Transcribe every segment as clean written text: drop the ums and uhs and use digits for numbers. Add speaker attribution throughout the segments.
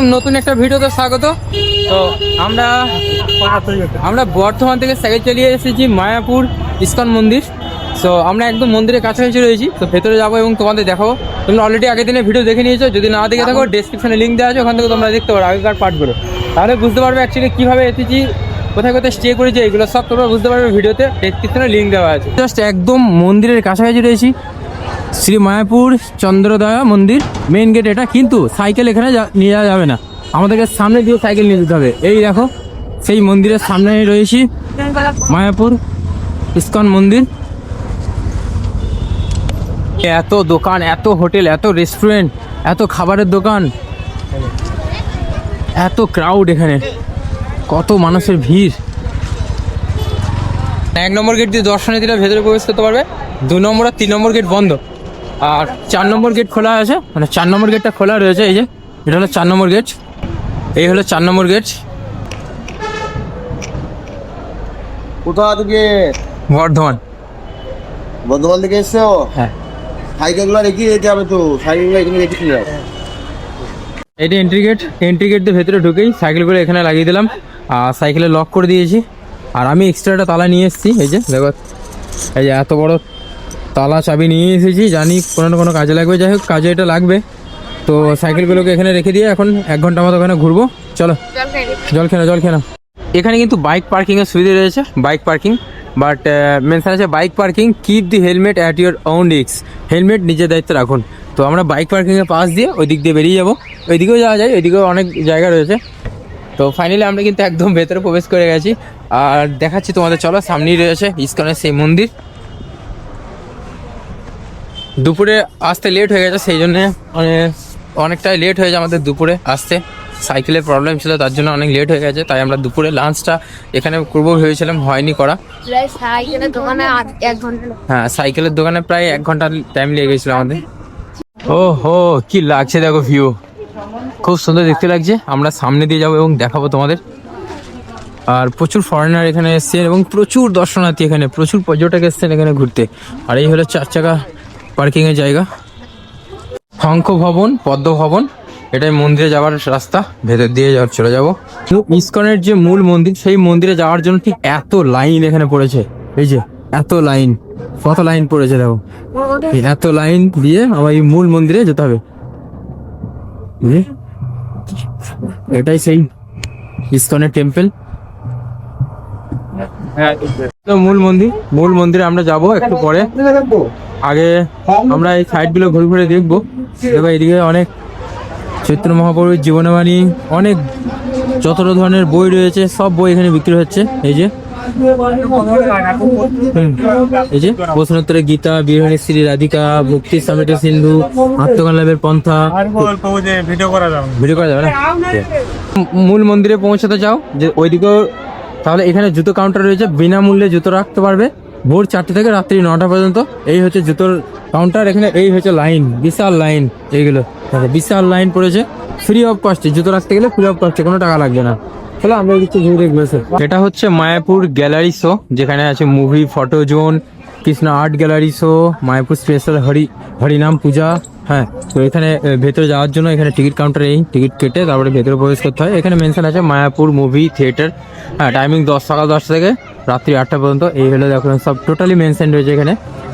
Speaker 1: একদম নতুন একটা ভিডিওতে স্বাগত। তো আমরা বর্ধমান থেকে সাইকেল চালিয়ে এসেছি মায়াপুর ইস্কন মন্দির। তো আমরা একদম মন্দিরের কাছাকাছি রয়েছি, তো ভেতরে যাবো এবং তোমাদের দেখাবো। তোমরা অলরেডি আগের দিনে ভিডিও দেখে নিয়েছো, যদি না দেখে থাকো ডেসক্রিপশনে লিঙ্ক দেওয়া আছে, ওখান থেকে তোমরা দেখতে পারো আগেকার পার্টগুলো। তাহলে বুঝতে পারবে অ্যাকচুয়ালি কীভাবে এসেছি, কোথায় কোথায় স্টে করেছি, এগুলো সব তোমরা বুঝতে পারবে ভিডিওতে, ডেসক্রিপশনে লিঙ্ক দেওয়া আছে। জাস্ট একদম মন্দিরের কাছাকাছি রয়েছি, শ্রী মায়াপুর চন্দ্রদয়া মন্দির মেন গেট এটা। কিন্তু সাইকেল এখানে নিয়ে যাওয়া যাবে না, আমাদেরকে সামনে দিয়ে সাইকেল নিয়ে যেতে হবে। এই দেখো সেই মন্দিরের সামনে রয়েছি, মায়াপুর ইস্কন মন্দির। এত দোকান, এত হোটেল, এত রেস্টুরেন্ট, এত খাবারের দোকান, এত ক্রাউড, এখানে কত মানুষের ভিড়। 1 নম্বর গেট দিয়ে দর্শনার্থীরা ভেতরে প্রবেশ করতে পারবে, 2 নম্বর আর 3 নম্বর গেট বন্ধ, আর 4 নম্বর গেট খোলা আছে। মানে 4 নম্বর গেটটা খোলা রয়েছে। এই যে এটা হলো 4 নম্বর গেট, এই হলো 4 নম্বর গেট।
Speaker 2: কোথা থেকে?
Speaker 1: বর্ধমান।
Speaker 2: বর্ধমান থেকে এসছো?
Speaker 1: হ্যাঁ।
Speaker 2: সাইকেলগুলো রেখে যেতে হবে তো, সাইকেলগুলো এখানে রেখে ছিল।
Speaker 1: এটা এন্ট্রি গেট, এন্ট্রি গেট দিয়ে ভেতরে ঢুকেই সাইকেলগুলো এখানে লাগিয়ে দিলাম, আর সাইকেলে লক করে দিয়েছি। আর আমি এক্সট্রাটা তালা নিয়ে এসেছি, এই যে দেখো, এই যে এত বড় তালা চাবি নিয়ে এসেছি, জানি কোনো না কোনো কাজে লাগবে। যাই হোক, কাজে এটা লাগবে। তো সাইকেলগুলোকে এখানে রেখে দিয়ে এখন 1 ঘন্টা মতো ওখানে ঘুরবো। চলো জল খেয়ে নাও। এখানে কিন্তু বাইক পার্কিংয়ের সুবিধা রয়েছে, বাইক পার্কিং, বাট মেনশন আছে bike parking, keep the helmet at your own risk, helmet নিজের দায়িত্বে রাখুন। তো আমরা বাইক পার্কিংয়ের পাশ দিয়ে ওই দিক দিয়ে বেরিয়ে যাবো, ওইদিকেও যাওয়া যায়, ওইদিকেও অনেক জায়গা রয়েছে। তো ফাইনালি আমরা কিন্তু একদম ভেতরে প্রবেশ করে গেছি, আর দেখাচ্ছি তোমাদের। চলো, সামনেই রয়েছে ইস্কনের সেই মন্দির। দুপুরে আসতে লেট হয়ে গেছে, সেই জন্যে অনেকটাই লেট হয়ে যায় আমাদের দুপুরে আসতে। সাইকেলের প্রবলেম ছিল, তার জন্য অনেক লেট হয়ে গেছে, তাই আমরা দুপুরে লাঞ্চটা এখানে করবো ভেবেছিলাম, হয়নি করা। হ্যাঁ, সাইকেলের দোকানে প্রায় 1 ঘন্টা টাইম লেগে গেছিলো আমাদের। ও হো, কি লাগছে দেখো, ভিউ খুব সুন্দর দেখতে লাগছে। আমরা সামনে দিয়ে যাবো এবং দেখাবো তোমাদের। আর প্রচুর ফরেনার এখানে এসছেন এবং প্রচুর দর্শনার্থী, এখানে প্রচুর পর্যটক এসছেন এখানে ঘুরতে। আর এই হলো 4 চাকা পার্কিংয়ের জায়গা। শঙ্খ ভবন, পদ্ম ভবন, এটাই মন্দিরে যাওয়ার রাস্তা, ভেতর দিয়ে চলে যাবো। ইস্কনের যে মূল মন্দির, সেই মন্দিরে যাওয়ার জন্য ঠিক এত লাইন এখানে পড়েছে। এই যে এত লাইন, কত লাইন পড়েছে দেখো, এত লাইন দিয়ে আমার এই মূল মন্দিরে যেতে হবে। এটাই সেই ইস্কনের টেম্পল, মূল মন্দিরে আমরা যাব একটু পরে। আগে আমরা এই সাইডগুলো ঘুরে ঘুরে দেখবো। দেখো এদিকে অনেক চৈতন্য মহাপ্রভুর জীবনবাণী, অনেক যত ধরনের বই রয়েছে, সব বই এখানে বিক্রি হচ্ছে। এই যে প্রশ্নোত্তরের গীতা, বীরহণী শ্রী রাধিকা, ভক্তি সমেত সিন্ধু, আত্মকল্যাণের পন্থা। ভিডিও করা যাবে না? মূল মন্দিরে পৌঁছাতে চাও যে ওইদিকেও, তাহলে এখানে জুতো কাউন্টার রয়েছে, বিনামূল্যে জুতো রাখতে পারবে ভোর 4টে থেকে রাত্রি 9টা পর্যন্ত। এই হচ্ছে জুতোর কাউন্টার এখানে। এই হচ্ছে লাইন, বিশাল লাইন, এইগুলো বিশাল লাইন পড়েছে। ফ্রি অফ কস্টে জুতো রাখতে গেলে, ফ্রি অফ কস্টে, কোনো টাকা লাগবে না। চলো আমরা কিছু ঘুরে দেখবো। এটা হচ্ছে মায়াপুর গ্যালারি শো, যেখানে আছে movie, photo zone, Krishna art gallery show, Mayapur special হরিনাম পূজা। হ্যাঁ, তো এখানে ভেতরে যাওয়ার জন্য এখানে টিকিট কাউন্টারে এই টিকিট কেটে তারপরে ভেতরে প্রবেশ করতে হয়। এখানে মেনশন আছে মায়াপুর মুভি থিয়েটার। হ্যাঁ, টাইমিং সকাল 10টা থেকে রাত্রি 8টা পর্যন্ত। এই হলো দেখো, সব টোটালি মেনশন রয়েছে এখানে।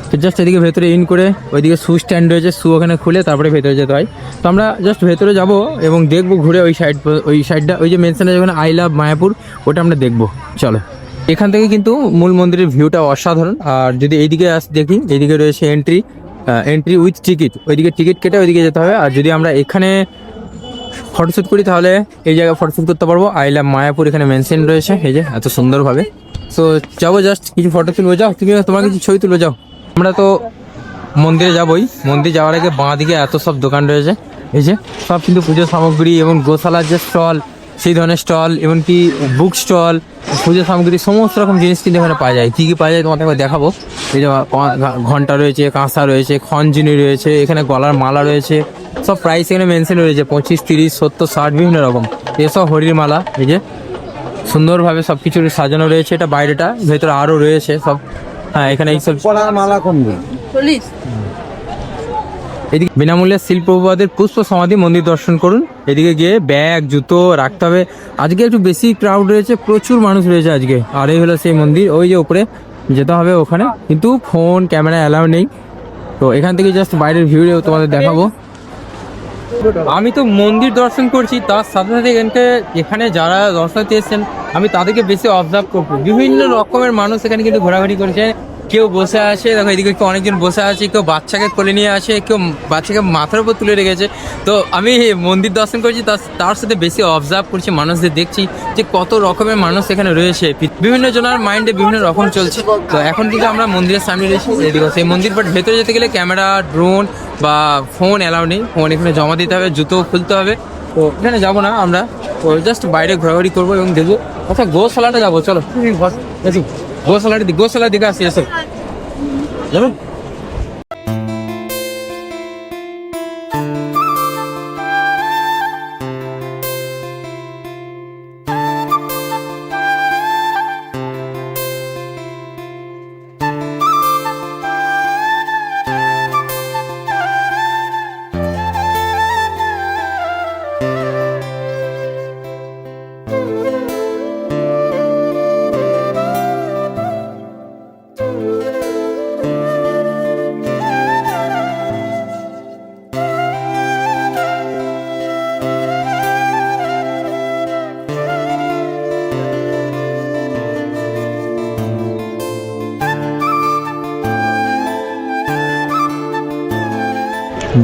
Speaker 1: তো জাস্ট এদিকে ভেতরে ইন করে, ওইদিকে শু স্ট্যান্ড রয়েছে, শু ওখানে খুলে তারপরে ভেতরে যেতে হয়। তো আমরা জাস্ট ভেতরে যাব এবং দেখবো ঘুরে ওই সাইডটা, ওই যে মেনশন আছে ওখানে আই লাভ মায়াপুর, ওটা আমরা দেখবো। চলো, এখান থেকে কিন্তু মূল মন্দিরের ভিউটা অসাধারণ। আর যদি এইদিকে দেখি, এইদিকে রয়েছে এন্ট্রি উইথ টিকিট, ওইদিকে টিকিট কেটে ওইদিকে যেতে হবে। আর যদি আমরা এখানে ফটোশ্যুট করি তাহলে এই জায়গায় ফটোশ্যুট করতে পারবো। আই লাভ মায়াপুর এখানে মেনশন রয়েছে, এই যে এত সুন্দরভাবে। সো যাবো, জাস্ট কিছু ফটো তুলবো। যাও তুমি, তোমার কিছু ছবি তুলো, যাও। আমরা তো মন্দিরে যাবোই, মন্দির যাওয়ার আগে বাঁ দিকে এত সব দোকান রয়েছে, এই যে সব কিন্তু পুজোর সামগ্রী এবং গোশালার যে স্টল, সেই ধরনের স্টল, এমনকি বুক স্টল, পুজোর সামগ্রী, সমস্ত রকম জিনিস কিন্তু এখানে পাওয়া যায়। কী কী পাওয়া যায় তোমাদের দেখাবো। এই যে ঘন্টা রয়েছে, কাঁসা রয়েছে, খঞ্জিনি রয়েছে, এখানে গলার মালা রয়েছে, সব প্রাইস এখানে মেনশন রয়েছে, 25, 30, 70, 60 বিভিন্ন রকম। এসব হরির মালা, এই যে সুন্দরভাবে সব কিছু সাজানো রয়েছে। এটা বাইরেটা, ভেতরে আরও রয়েছে সব। হ্যাঁ, এখানে এইসব
Speaker 2: মালা কমবে
Speaker 1: এদিকে বিনামূল্যে শিল প্রভুপাদের পুষ্প সমাধি মন্দির দর্শন করুন। এদিকে গিয়ে ব্যাগ জুতো রাখতে হবে। আজকে একটু বেশি ক্রাউড রয়েছে, প্রচুর মানুষ রয়েছে আজকে। আর এই হলো সেই মন্দির, ওই যে উপরে যেতে হবে ওখানে, কিন্তু ফোন ক্যামেরা অ্যালাউ নেই। তো এখান থেকে জাস্ট বাইরের ভিউ তোমাদের দেখাবো। আমি তো মন্দির দর্শন করছি, তার সাথে সাথে এখানে যারা দর্শনার্থী এসেছেন আমি তাদেরকে বেশি অবজার্ভ করবো। বিভিন্ন রকমের মানুষ এখানে কিন্তু ঘোরাঘুরি করছে। কেউ বসে আছে, দেখো এদিকে কেউ অনেকজন বসে আছে, কেউ বাচ্চাকে কোলে নিয়ে আসে, কেউ বাচ্চাকে মাথার উপর তুলে রেখেছে। তো আমি মন্দির দর্শন করছি, তার সাথে বেশি অবজার্ভ করছি, মানুষদের দেখছি যে কত রকমের মানুষ এখানে রয়েছে। বিভিন্ন জনের মাইন্ডে বিভিন্ন রকম চলছে। তো এখন কিন্তু আমরা মন্দিরের সামনে রয়েছি, এদিকে সেই মন্দির, বাট ভেতরে যেতে গেলে ক্যামেরা, ড্রোন বা ফোন অ্যালাউ নেই। ফোন এখানে জমা দিতে হবে, জুতো খুলতে হবে। তো এখানে যাবো না আমরা, তো জাস্ট বাইরে ঘোরাঘুরি করবো এবং দেখবো। আচ্ছা, গোশালাটা যাবো, চলো গোশালার দিকে আসি। এসো যাবো।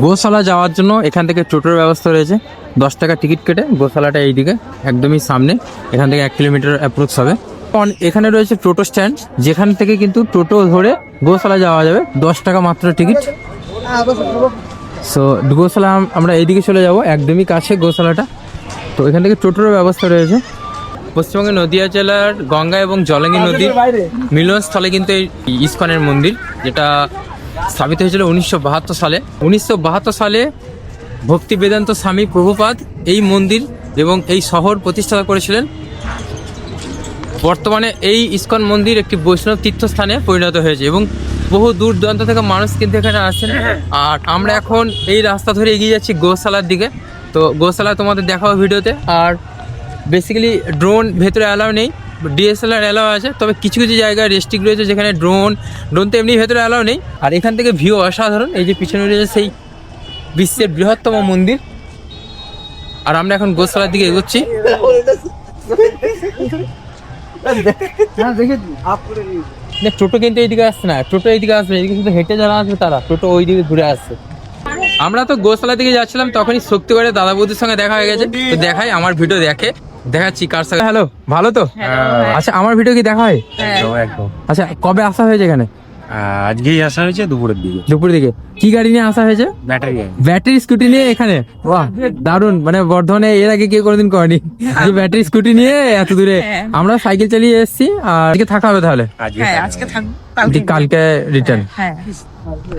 Speaker 1: গোশালা যাওয়ার জন্য এখান থেকে টোটোর ব্যবস্থা রয়েছে। 10 টাকা টিকিট কেটে গোশালাটা এইদিকে একদমই সামনে, এখান থেকে 1 কিলোমিটার অ্যাপ্রক্স হবে। এখানে রয়েছে টোটো স্ট্যান্ড, যেখান থেকে কিন্তু টোটো ধরে গোশালা যাওয়া যাবে। 10 টাকা মাত্র টিকিট। সো গোশালা আমরা এইদিকে চলে যাব, একদমই কাছে গোশালাটা। তো এখান থেকে টোটোর ব্যবস্থা রয়েছে। পশ্চিমবঙ্গের নদিয়া জেলার গঙ্গা এবং জলঙ্গি নদীর মিলনস্থলে কিন্তু এই ইস্কনের মন্দির, যেটা স্থাপিত হয়েছিল 1972 সালে। 1972 সালে ভক্তি বেদান্ত স্বামী প্রভুপাদ এই মন্দির এবং এই শহর প্রতিষ্ঠা করেছিলেন। বর্তমানে এই ইস্কন মন্দির একটি বৈষ্ণব তীর্থস্থানে পরিণত হয়েছে এবং বহু দূর দূরান্ত থেকে মানুষ কিন্তু এখানে আসেন। আর আমরা এখন এই রাস্তা ধরে এগিয়ে যাচ্ছি গোশালার দিকে। তো গোশালা তোমাদের দেখাবো ভিডিওতে। আর বেসিক্যালি ড্রোন ভেতরে অ্যালাউ নেই, ডিএসএলআর অ্যালাউ আছে, তবে কিছু কিছু জায়গায় রেস্ট্রিক্ট রয়েছে যেখানে ড্রোন তো এমনি ভেতরে অ্যালাউ নেই। আর এখান থেকে ভিউ অসাধারণ, এই যে পিছনে রয়েছে সেই বিশ্বের বৃহত্তম মন্দির। আর আমরা এখন গোশালার দিকে এগোচ্ছি। টোটো কিন্তু এইদিকে আসছে না, টোটো এইদিকে আসবে, এইদিকে কিন্তু হেঁটে যারা আসবে তারা টোটো ওই দিকে ঘুরে আসছে। আমরা তো গোশালা দিকে যাচ্ছিলাম, তখনই শক্তিগড়ের দাদা বৌদির সঙ্গে দেখা হয়ে গেছে। তো দেখাই, আমার ভিডিও দেখাচ্ছি কার সঙ্গে। হ্যালো, ভালো তো? আচ্ছা, আমার ভিডিও কি দেখা হয়? একদম। আচ্ছা, কবে আসা হয়েছে এখানে?
Speaker 3: আজকেই আসা হয়েছে দুপুরের দিকে।
Speaker 1: কি গাড়ি নিয়ে আসা হয়েছে? ব্যাটারি স্কুটি নিয়ে এখানে। বাহ, দারুন। মানে বর্ধমানে এর আগে কেউ কোনোদিন করেনি যে ব্যাটারি স্কুটি নিয়ে এত দূরে। আমরা সাইকেল চালিয়ে এসেছি। আর আজকে থাকা হবে তাহলে?
Speaker 3: আজকে থাকবো,
Speaker 1: কালকে রিটার্ন।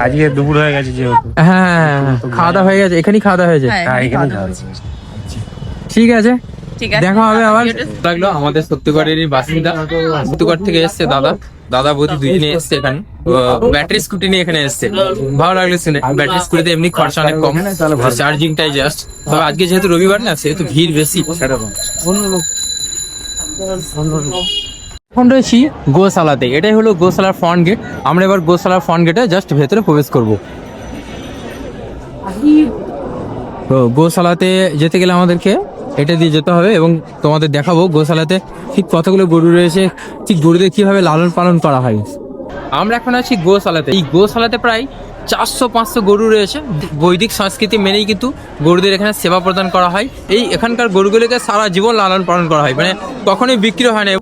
Speaker 3: আজকে দুপুর হয়ে গেছে যেহেতু।
Speaker 1: হ্যাঁ, খাওয়া দাওয়া হয়ে গেছে, এখানেই খাওয়া দাওয়া হয়েছে। ঠিক আছে, দেখা হবে আবার। লাগলো আমাদের সত্যিগড়েরই বাসিন্দা, সত্যিগড় থেকে এসছে দাদা বৌদি দুজনে এসছে এখানে। ব্যাটারি স্কুটি নিয়ে এখানে এসছে, ভালো লাগলো শুনে। ব্যাটারি স্কুটিতে এমনি খরচা অনেক কম, চার্জিংটাই জাস্ট। তবে আজকে যেহেতু রবিবার না, সেহেতু ভিড় বেশি। এখন রয়েছি গোশালাতে, এটাই হলো গোশালার ফ্রন্ট গেট। আমরা এবার গোশালার ফ্রন্ট গেটে জাস্ট ভেতরে প্রবেশ করব। তো গোশালাতে যেতে গেলে আমাদেরকে এটা দিয়ে যেতে হবে এবং তোমাদের দেখাবো গোশালাতে ঠিক কতগুলো গরু রয়েছে, ঠিক গরুদের কিভাবে লালন পালন করা হয়। আমরা এখন আছি গোশালাতে। এই গোশালাতে প্রায় 400-500 গরু রয়েছে। বৈদিক সংস্কৃতি মেনেই কিন্তু গরুদের এখানে সেবা প্রদান করা হয়। এই এখানকার গরুগুলোকে সারা জীবন লালন পালন করা হয়, মানে কখনোই বিক্রি হয় না।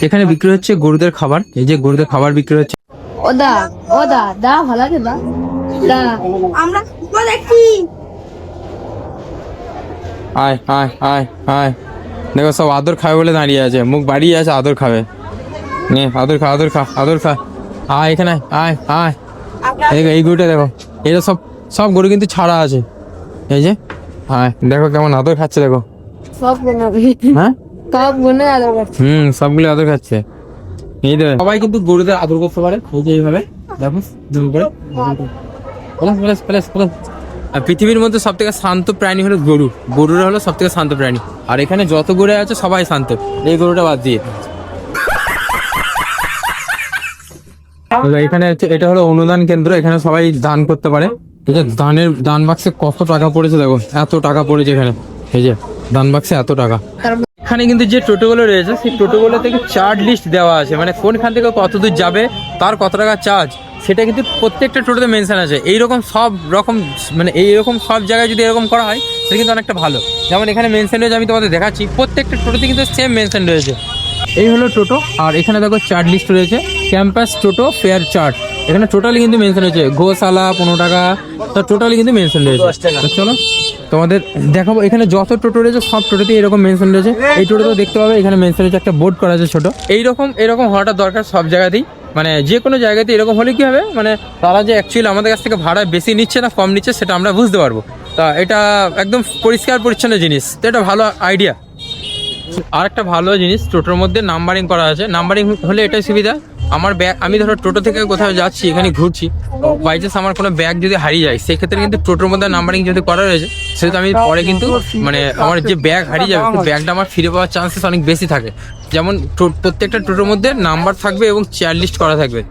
Speaker 1: এখানে বিক্রি হচ্ছে গরুদের খাবার। এই যে গরুদের খাবার বিক্রি হচ্ছে।
Speaker 4: দা ভালো লাগে দা আমরা দেখি।
Speaker 1: আয় দেখো, সব আদর খাবে বলে দাঁড়িয়ে আছে, মুখ বাড়িয়ে আছে, আদর খাবে। নে আদর খা আদর খা আদর খা। আয় এখানে আয় আয়। এই গরুটা দেখো, এটা সব সব গরু কিন্তু ছাড়া আছে। এই যে আয় দেখো কেমন আদর খাচ্ছে দেখো।
Speaker 4: সব গুনে
Speaker 1: হ্যাঁ
Speaker 4: সব গুনে আদর করছে।
Speaker 1: সবগুলো আদর খাচ্ছে। এই দেখো সবাই কিন্তু গরুদের আদর করতে পারে এই যে এইভাবে দেখো জুম করে। Plus plus plus. আর পৃথিবীর মধ্যে সব থেকে শান্ত প্রাণী হলো গরু। গরুরা হলো সব থেকে শান্ত প্রাণী। আর এখানে যত গরু আছে সবাই শান্ত, এই গরুটা বাদ দিয়ে। এখানে এটা হলো অনুদান কেন্দ্র, এখানে সবাই দান করতে পারে। এই যে দান বাক্সে কত টাকা পড়েছে দেখো, এত টাকা পড়েছে এখানে। এই যে দান বাক্সে এত টাকা। এখানে কিন্তু যে টোটোগুলো রয়েছে সেই টোটোগুলো থেকে চার্জ লিস্ট দেওয়া আছে, মানে কোনখান থেকে কত দূর যাবে, তার কত টাকা চার্জ, সেটা কিন্তু প্রত্যেকটা টোটোতে মেনশন আছে। এইরকম সব রকম মানে এইরকম সব জায়গায় যদি এরকম করা হয় সেটা কিন্তু অনেকটা ভালো। যেমন এখানে মেনশন রয়েছে, আমি তোমাদের দেখাচ্ছি, প্রত্যেকটা টোটোতে কিন্তু সেম মেনশন রয়েছে। এই হলো টোটো, আর এখানে দেখো চার্ট লিস্ট রয়েছে, ক্যাম্পাস টোটো ফেয়ার চার্ট। এখানে টোটালি কিন্তু মেনশন রয়েছে, গোশালা 15 টাকা, তো টোটালি কিন্তু মেনশন রয়েছে। তো চলো তোমাদের দেখাবো, এখানে যত টোটো রয়েছে সব টোটোতে এরকম মেনশন রয়েছে। এই টোটোতেও দেখতে পাবে এখানে মেনশন রয়েছে, একটা বোর্ড করা আছে ছোট। এরকম হওয়াটা দরকার সব জায়গাতেই, মানে যে কোনো জায়গাতে এরকম হলে কি হবে, মানে তারা যে অ্যাকচুয়ালি আমাদের কাছ থেকে ভাড়া বেশি নিচ্ছে না কম নিচ্ছে সেটা আমরা বুঝতে পারবো। তা এটা একদম পরিষ্কার পরিচ্ছন্ন জিনিস, তো এটা ভালো আইডিয়া। আর একটা ভালো জিনিস, টোটোর মধ্যে নাম্বারিং করা আছে। নাম্বারিং হলে এটাই সুবিধা, আমার ব্যাগ, আমি ধরো টোটো থেকে কোথাও যাচ্ছি, এখানে ঘুরছি, বাই চান্স আমার কোনো ব্যাগ যদি হারিয়ে যায়, সেক্ষেত্রে কিন্তু টোটোর মধ্যে নাম্বারিং যদি করা রয়েছে, সেহেতু আমি পরে কিন্তু মানে আমার যে ব্যাগ হারিয়ে যাবে সেই ব্যাগটা আমার ফিরে পাওয়ার চান্সেস অনেক বেশি থাকে। যেমন প্রত্যেকটা টোটোর মধ্যে নাম্বার থাকবে এবং চেয়ার লিস্ট করা থাকবে,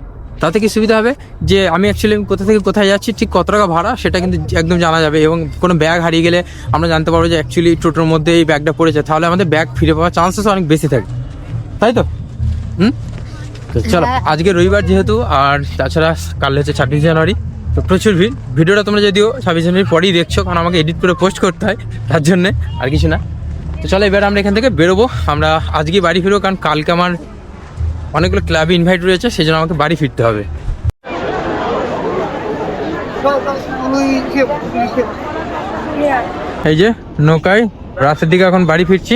Speaker 1: তাতে কি সুবিধা হবে যে আমি অ্যাকচুয়ালি কোথা থেকে কোথায় যাচ্ছি, ঠিক কত টাকা ভাড়া সেটা কিন্তু একদম জানা যাবে। এবং কোনো ব্যাগ হারিয়ে গেলে আমরা জানতে পারবো যে অ্যাকচুয়ালি টোটোর মধ্যে এই ব্যাগটা পড়েছে, তাহলে আমাদের ব্যাগ ফিরে পাওয়ার চান্সেস অনেক বেশি থাকে, তাই তো? তো চলো, আজকে রবিবার যেহেতু, আর তাছাড়া কাল হচ্ছে 26 জানুয়ারি, তো প্রচুর ভিড়। ভিডিওটা তোমরা যদিও 26 জানুয়ারি পরেই দেখছো, কারণ আমাকে এডিট করে পোস্ট করতে হয়, তার জন্যে, আর কিছু না। তো চলো এবার আমরা এখান থেকে বেরোবো, আমরা আজকে বাড়ি ফিরবো, কারণ কালকে আমার অনেকগুলো ক্লাবে ইনভাইট রয়েছে, সেই জন্য আমাকে বাড়ি ফিরতে হবে। এই যে নৌকায় রাতের দিকে এখন বাড়ি ফিরছি,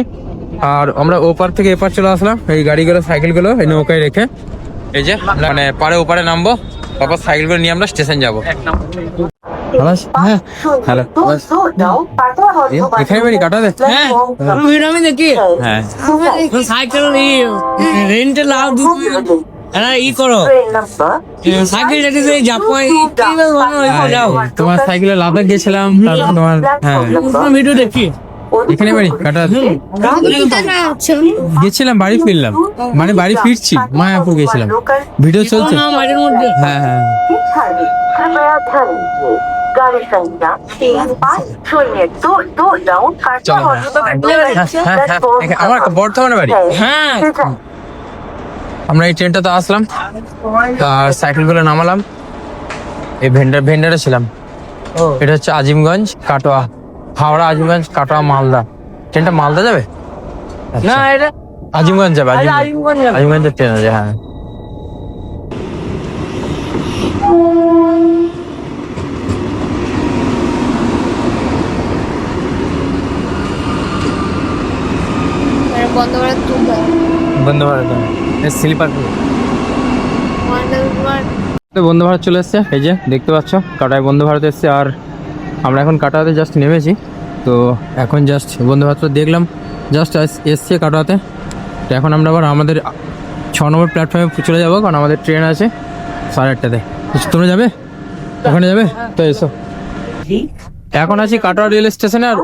Speaker 1: আর আমরা ওপার থেকে এপার চলে আসলাম, এই গাড়িগুলো সাইকেলগুলো এই নৌকায় রেখে। এই যে মানে পারে ওপারে নামবো, তারপর সাইকেলগুলো নিয়ে আমরা স্টেশন যাবো। এখানে বাড়ি কাটাতে? হ্যাঁ আমি দেখি, হ্যাঁ সাইকেল রেন্টে লাভ ই করো, সাইকেল তোমার সাইকেলে লাদাখ গেছিলাম, তোমার হ্যাঁ ভিডিও দেখি। এখানে বাড়ি কাটাতে গেছিলাম, বাড়ি ফিরলাম, মানে বাড়ি ফিরছি, মায়াপুর গেছিলাম, ভিডিও চলছে। হ্যাঁ হ্যাঁ আমার বর্ধমানে বাড়ি। হ্যাঁ আমরা এই ট্রেনটাতে আসলাম, আর সাইকেলগুলো নামালাম, এই ভেন্ডারে ছিলাম। এটা হচ্ছে আজিমগঞ্জ কাটোয়া, হাওড়া আজিমগঞ্জ কাটোয়া মালদা। ট্রেনটা মালদা যাবে না, এটা আজিমগঞ্জ যাবে, আজিমগঞ্জের ট্রেন আছে। হ্যাঁ বন্ধ ভারত স্লিপার, বন্ধ ভারত চলে এসছে। এই যে দেখতে পাচ্ছ কাটায় বন্ধ ভারত এসছে, আর আমরা এখন কাটাতে জাস্ট নেমেছি। তো এখন জাস্ট বন্ধ ভারত দেখলাম, জাস্ট এসছে কাটাতে। তো এখন আমরা আবার আমাদের 6 নম্বর প্ল্যাটফর্মে চলে যাবো, কারণ আমাদের ট্রেন আছে 8:30-তে। তোমরা যাবে ওখানে যাবে? তো এসো। এখন আছি কাটোয়া রেল স্টেশনে, আর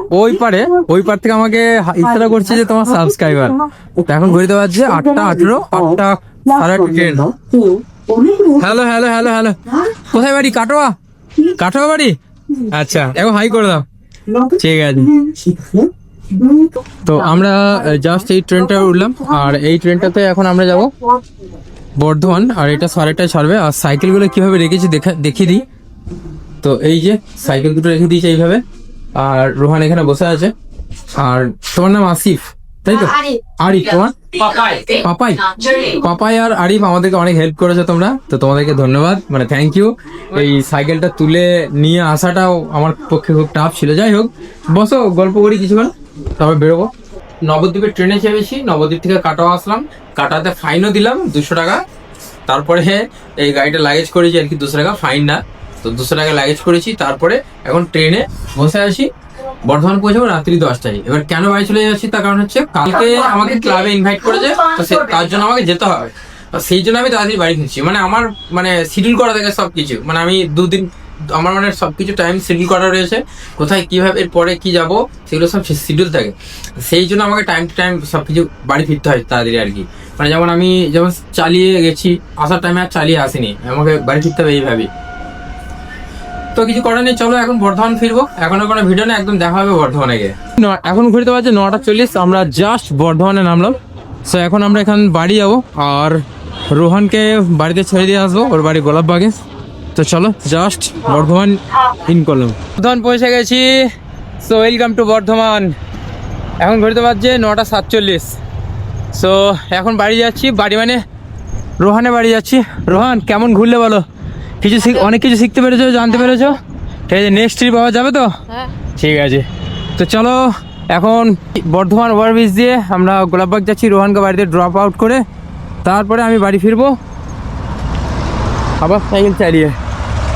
Speaker 1: ওই পার থেকে আমাকে ইচ্ছা করছে যে তোমার সাবস্ক্রাইবার। এখন ঘুরতে পারছে 8:18, 8:30 train. Hello hello hello hello, কোথায় বাড়ি? কাটোয়া বাড়ি? আচ্ছা এখন হাই করে দাও, ঠিক আছে। তো আমরা জাস্ট এই ট্রেনটা উঠলাম, আর এই ট্রেনটাতে এখন আমরা যাব বর্ধমান, আর এটা 8:30 ছাড়বে। আর সাইকেলগুলো কিভাবে রেখেছি দেখিয়ে দিই। তো এই যে সাইকেল দুটো রেখে দিয়েছে এইভাবে, আর রোহান এখানে বসে আছে। আর তোমার নাম আসিফ তাই তো? আরিফ, তোমার? পাপাই আর আরিফ আমাদেরকে অনেক হেল্প করেছো তোমরা, তো তোমাদেরকে ধন্যবাদ, মানে থ্যাংক ইউ। এই সাইকেলটা তুলে নিয়ে আসাটাও আমার পক্ষে খুব টাফ ছিল। যাই হোক, বসো গল্প করি কিছুক্ষণ, তারপর বেরোবো। নবদ্বীপের ট্রেনে চেপেছি, নবদ্বীপ থেকে কাটোয়া আসলাম, কাটোয়াতে ফাইনও দিলাম 200 টাকা। তারপরে এই গাড়িটা লাগেজ করেছি আর কি, 200 টাকা ফাইন না, তো 200 টাকা লাগেজ করেছি। তারপরে এখন ট্রেনে বসে আছি, বর্ধমান পৌঁছাবো রাত্রি 10টায়। এবার কেন বাড়ি চলে যাচ্ছি তার কারণ হচ্ছে কালকে আমাকে ক্লাবে ইনভাইট করেছে, তো তার জন্য আমাকে যেতে হবে, তো সেই জন্য আমি তাড়াতাড়ি বাড়ি ফিরছি। মানে আমার মানে শিডিউল করা থাকে সবকিছু, মানে আমি 2 দিন আমার মানে সবকিছু টাইম শিডিউল করা রয়েছে, কোথায় কিভাবে এরপরে কি যাব সেগুলো সব শিডিউল থাকে, সেই জন্য আমাকে টাইম টু টাইম সবকিছু বাড়ি ফিরতে হয় তাড়াতাড়ি আর কি। মানে যেমন আমি যেমন চালিয়ে গেছি, আসার টাইমে আর চালিয়ে আসিনি, আমাকে বাড়ি ফিরতে হবে এইভাবেই। তো কিছু করার নেই, চলো এখন বর্ধমান ফিরবো, এখনো কোনো ভিডিও নেই, একদম দেখা হবে বর্ধমানে গিয়ে। এখন ঘুরতে পারছে 9:40, আমরা জাস্ট বর্ধমানে নামলাম। সো এখন আমরা এখান বাড়ি যাবো, আর রোহানকে বাড়িতে ছেড়ে দিয়ে আসবো, ওর বাড়ি গোলাপবাগে। তো চলো জাস্ট বর্ধমান ইন করলাম, বর্ধমান পৌঁছে গেছি। So welcome to Bardhaman. এখন ঘুরতে পারছে 9:47। সো এখন বাড়ি যাচ্ছি, বাড়ি মানে রোহানে বাড়ি যাচ্ছি। রোহান কেমন ঘুরলে বলো, কিছু অনেক কিছু শিখতে পেরেছো, জানতে পেরেছো? ঠিক আছে, নেক্সট ট্রিপ পাওয়া যাবে তো?
Speaker 4: হ্যাঁ
Speaker 1: ঠিক আছে, তো চলো এখন বর্ধমান ওভারব্রিজ দিয়ে আমরা গোলাপবাগ যাচ্ছি, রোহানকে বাড়িতে ড্রপ আউট করে তারপরে আমি বাড়ি ফিরবো আবার সাইকেল চালিয়ে।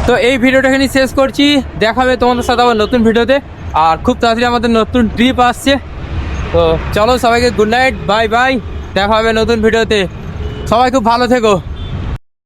Speaker 1: তো এই ভিডিওটা এখানে শেষ করছি, দেখাবে তোমাদের সাথে আবার নতুন ভিডিওতে, আর খুব তাড়াতাড়ি আমাদের নতুন ট্রিপ আসছে। তো চলো সবাইকে গুড নাইট, বাই বাই, দেখা হবে নতুন ভিডিওতে, সবাই খুব ভালো থেকো।